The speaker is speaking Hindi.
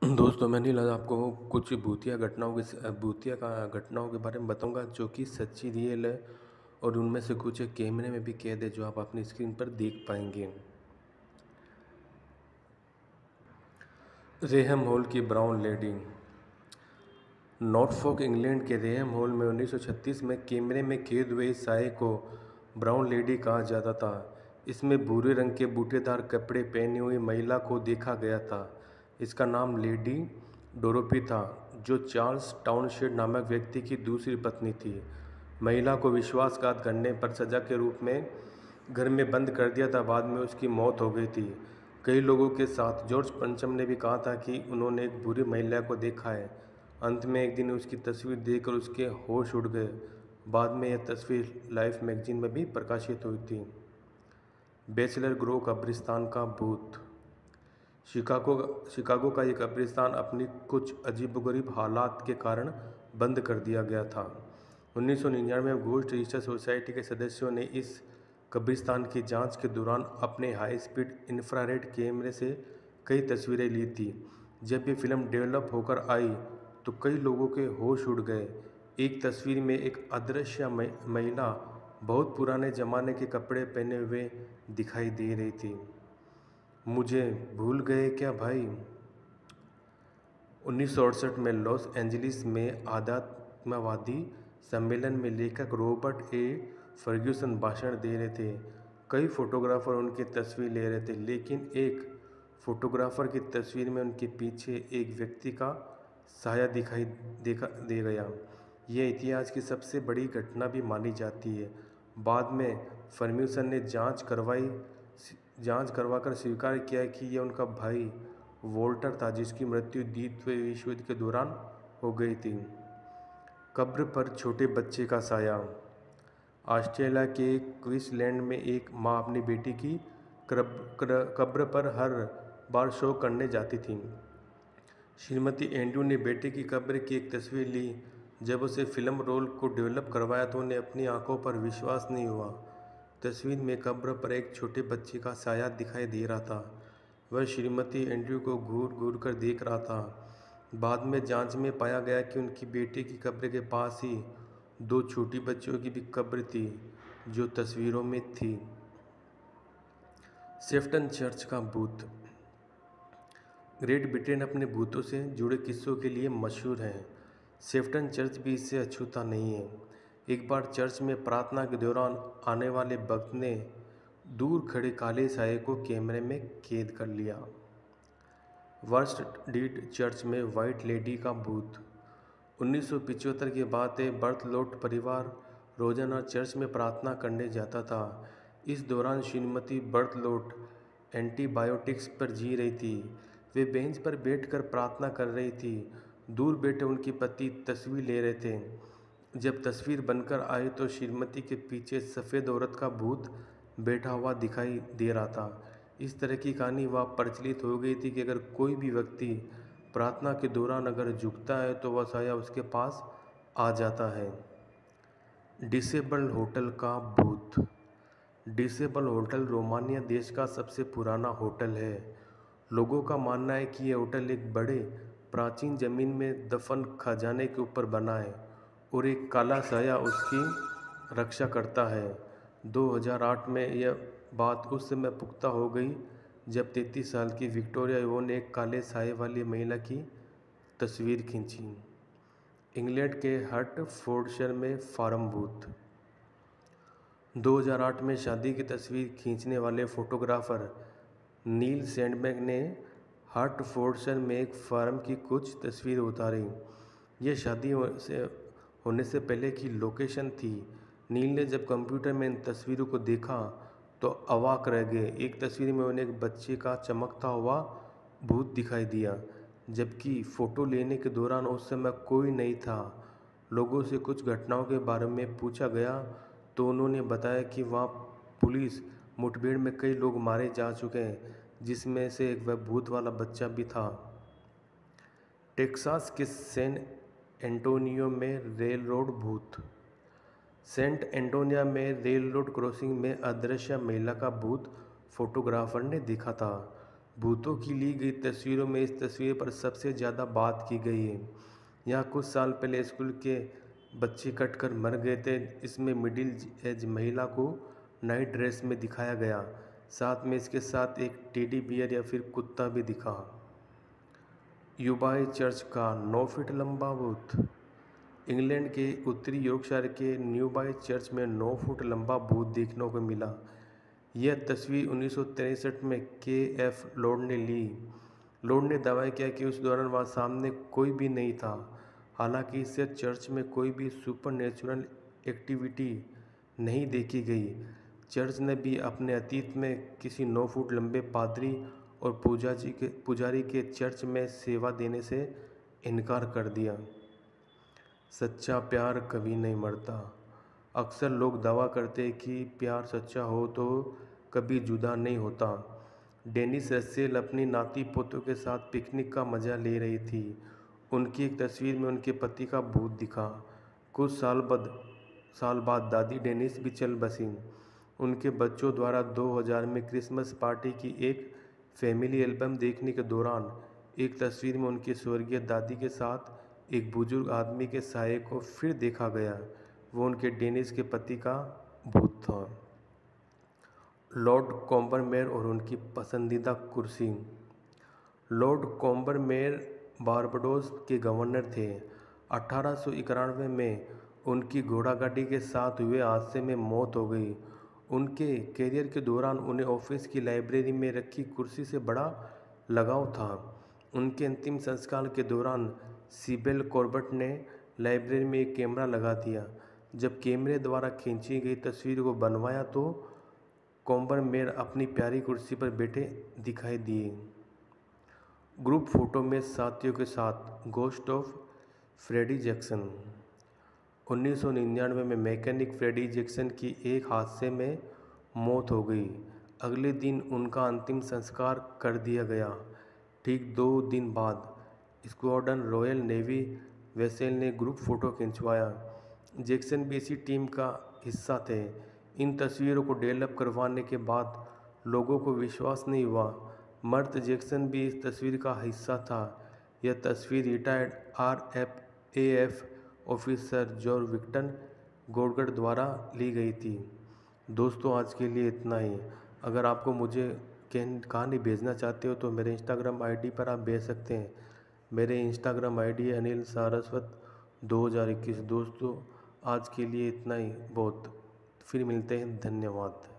दोस्तों, मैं नील आज आपको कुछ भूतिया का घटनाओं के बारे में बताऊंगा जो कि सच्ची रियल है और उनमें से कुछ कैमरे में भी कैद है जो आप अपनी स्क्रीन पर देख पाएंगे। रेहम हॉल की ब्राउन लेडी। नॉर्फोक इंग्लैंड के रेहम हॉल में 1936 में कैमरे में कैद हुए इस साये को ब्राउन लेडी कहा जाता था। इसमें भूरे रंग के बूटेदार कपड़े पहनी हुई महिला को देखा गया था। इसका नाम लेडी डोरोपी था, जो चार्ल्स टाउनशेंड नामक व्यक्ति की दूसरी पत्नी थी। महिला को विश्वासघात करने पर सजा के रूप में घर में बंद कर दिया था। बाद में उसकी मौत हो गई थी। कई लोगों के साथ जॉर्ज पंचम ने भी कहा था कि उन्होंने एक बुरी महिला को देखा है। अंत में एक दिन उसकी तस्वीर देखकर उसके होश उड़ गए। बाद में यह तस्वीर लाइफ मैगजीन में भी प्रकाशित हुई थी। बैचलर ग्रोव कब्रिस्तान का भूत। शिकागो का एक कब्रिस्तान अपनी कुछ अजीबोगरीब हालात के कारण बंद कर दिया गया था। 1999 में घोस्ट रिसर्च सोसाइटी के सदस्यों ने इस कब्रिस्तान की जांच के दौरान अपने हाई स्पीड इंफ्रारेड कैमरे से कई तस्वीरें ली थी। जब ये फिल्म डेवलप होकर आई तो कई लोगों के होश उड़ गए। एक तस्वीर में एक अदृश्य महिला बहुत पुराने ज़माने के कपड़े पहने हुए दिखाई दे रही थी। मुझे भूल गए क्या भाई। 1968 में लॉस एंजलिस में आध्यात्मवादी सम्मेलन में लेखक रॉबर्ट ए फर्ग्यूसन भाषण दे रहे थे। कई फोटोग्राफर उनकी तस्वीर ले रहे थे, लेकिन एक फोटोग्राफर की तस्वीर में उनके पीछे एक व्यक्ति का साया दिखाई दे गया। यह इतिहास की सबसे बड़ी घटना भी मानी जाती है। बाद में फर्ग्यूसन ने जांच करवाकर स्वीकार किया कि यह उनका भाई वोल्टर था, जिसकी मृत्यु द्वितीय विश्व युद्ध के दौरान हो गई थी। कब्र पर छोटे बच्चे का साया। ऑस्ट्रेलिया के क्वींसलैंड में एक माँ अपनी बेटी की कब्र पर हर बार शो करने जाती थी। श्रीमती एंड्रू ने बेटे की कब्र की एक तस्वीर ली। जब उसे फिल्म रोल को डेवलप करवाया तो उन्हें अपनी आंखों पर विश्वास नहीं हुआ। तस्वीर में कब्र पर एक छोटे बच्चे का साया दिखाई दे रहा था। वह श्रीमती एंड्रू को घूर घूर कर देख रहा था। बाद में जांच में पाया गया कि उनकी बेटी की कब्र के पास ही दो छोटी बच्चियों की भी कब्र थी, जो तस्वीरों में थी। सेफ्टन चर्च का भूत। ग्रेट ब्रिटेन अपने भूतों से जुड़े किस्सों के लिए मशहूर है। सेफ्टन चर्च भी इससे अछूता नहीं है। एक बार चर्च में प्रार्थना के दौरान आने वाले भक्त ने दूर खड़े काले साये को कैमरे में कैद कर लिया। वर्स्ट डीड चर्च में वाइट लेडी का भूत। 1975 की बात है। बर्थलोट परिवार रोजाना चर्च में प्रार्थना करने जाता था। इस दौरान श्रीमती बर्थलोट एंटीबायोटिक्स पर जी रही थी। वे बेंच पर बैठकर प्रार्थना कर रही थी। दूर बैठे उनके पति तस्वीर ले रहे थे। जब तस्वीर बनकर आई तो श्रीमती के पीछे सफ़ेद औरत का भूत बैठा हुआ दिखाई दे रहा था। इस तरह की कहानी वह प्रचलित हो गई थी कि अगर कोई भी व्यक्ति प्रार्थना के दौरान अगर झुकता है तो वह साया उसके पास आ जाता है। डिसेबल्ड होटल का भूत। डिसेबल होटल रोमानिया देश का सबसे पुराना होटल है। लोगों का मानना है कि यह होटल एक बड़े प्राचीन जमीन में दफन खजाने के ऊपर बना है और एक काला साया उसकी रक्षा करता है। 2008 में यह बात उस समय पुख्ता हो गई जब 33 साल की विक्टोरिया इवो ने एक काले साये वाली महिला की तस्वीर खींची। इंग्लैंड के हर्टफोर्डशायर में फार्म भूत। 2008 में शादी की तस्वीर खींचने वाले फोटोग्राफर नील सैंडबैग ने हर्टफोर्डशायर में एक फार्म की कुछ तस्वीरें उतारी। यह शादी होने से पहले की लोकेशन थी। नील ने जब कंप्यूटर में इन तस्वीरों को देखा तो अवाक रह गए। एक तस्वीर में उन्हें एक बच्चे का चमकता हुआ भूत दिखाई दिया, जबकि फ़ोटो लेने के दौरान उस समय कोई नहीं था। लोगों से कुछ घटनाओं के बारे में पूछा गया तो उन्होंने बताया कि वहाँ पुलिस मुठभेड़ में कई लोग मारे जा चुके हैं, जिसमें से एक वह भूत वाला बच्चा भी था। टेक्सास के सैन एंटोनियो में रेल रोड भूत। सेंट एंटोनिया में रेल रोड क्रॉसिंग में अदृश्य महिला का भूत फोटोग्राफर ने देखा था। भूतों की ली गई तस्वीरों में इस तस्वीर पर सबसे ज़्यादा बात की गई है। यहाँ कुछ साल पहले स्कूल के बच्चे कटकर मर गए थे। इसमें मिडिल एज महिला को नाइट ड्रेस में दिखाया गया, साथ में इसके साथ एक टेडी बियर या फिर कुत्ता भी दिखा। यूबाई चर्च का 9 फीट लंबा भूत। इंग्लैंड के उत्तरी यॉर्कशायर के न्यूबाई चर्च में 9 फुट लंबा भूत देखने को मिला। यह तस्वीर 1963 में के.एफ. लॉर्ड ने ली। लॉर्ड ने दावा किया कि उस दौरान वहाँ सामने कोई भी नहीं था। हालांकि इससे चर्च में कोई भी सुपरनैचुरल एक्टिविटी नहीं देखी गई। चर्च ने भी अपने अतीत में किसी 9 फुट लंबे पादरी और पुजारी के चर्च में सेवा देने से इनकार कर दिया। सच्चा प्यार कभी नहीं मरता। अक्सर लोग दावा करते हैं कि प्यार सच्चा हो तो कभी जुदा नहीं होता। डेनिस रसेल अपनी नाती पोतों के साथ पिकनिक का मज़ा ले रही थी। उनकी एक तस्वीर में उनके पति का भूत दिखा। कुछ साल बाद दादी डेनिस भी चल बसीं। उनके बच्चों द्वारा 2000 में क्रिसमस पार्टी की एक फैमिली एल्बम देखने के दौरान एक तस्वीर में उनकी स्वर्गीय दादी के साथ एक बुजुर्ग आदमी के साये को फिर देखा गया। वो उनके डेनिस के पति का भूत था। लॉर्ड कॉम्बरमेयर और उनकी पसंदीदा कुर्सी। लॉर्ड कॉम्बरमेयर बारबाडोस के गवर्नर थे। 1891 में उनकी घोड़ागाड़ी के साथ हुए हादसे में मौत हो गई। उनके कैरियर के दौरान उन्हें ऑफिस की लाइब्रेरी में रखी कुर्सी से बड़ा लगाव था। उनके अंतिम संस्कार के दौरान सिबेल कॉर्बेट ने लाइब्रेरी में एक कैमरा लगा दिया। जब कैमरे द्वारा खींची गई तस्वीर को बनवाया तो कॉम्बरमेयर अपनी प्यारी कुर्सी पर बैठे दिखाई दिए। ग्रुप फोटो में साथियों के साथ गोस्ट ऑफ फ्रेडी जैक्सन। 1999 में मैकेनिक फ्रेडी जैक्सन की एक हादसे में मौत हो गई। अगले दिन उनका अंतिम संस्कार कर दिया गया। ठीक 2 दिन बाद स्क्वाड्रन रॉयल नेवी वेसल ने ग्रुप फोटो खिंचवाया। जैक्सन भी इसी टीम का हिस्सा थे। इन तस्वीरों को डेवलप करवाने के बाद लोगों को विश्वास नहीं हुआ मर्द जैक्सन भी इस तस्वीर का हिस्सा था। यह तस्वीर retired RAF officer George Victor गॉडगढ़ द्वारा ली गई थी। दोस्तों, आज के लिए इतना ही। अगर आपको मुझे कहानी भेजना चाहते हो तो मेरे इंस्टाग्राम आईडी पर आप भेज सकते हैं। मेरे इंस्टाग्राम आईडी है अनिल सारस्वत 2021। दोस्तों, आज के लिए इतना ही बहुत। फिर मिलते हैं। धन्यवाद।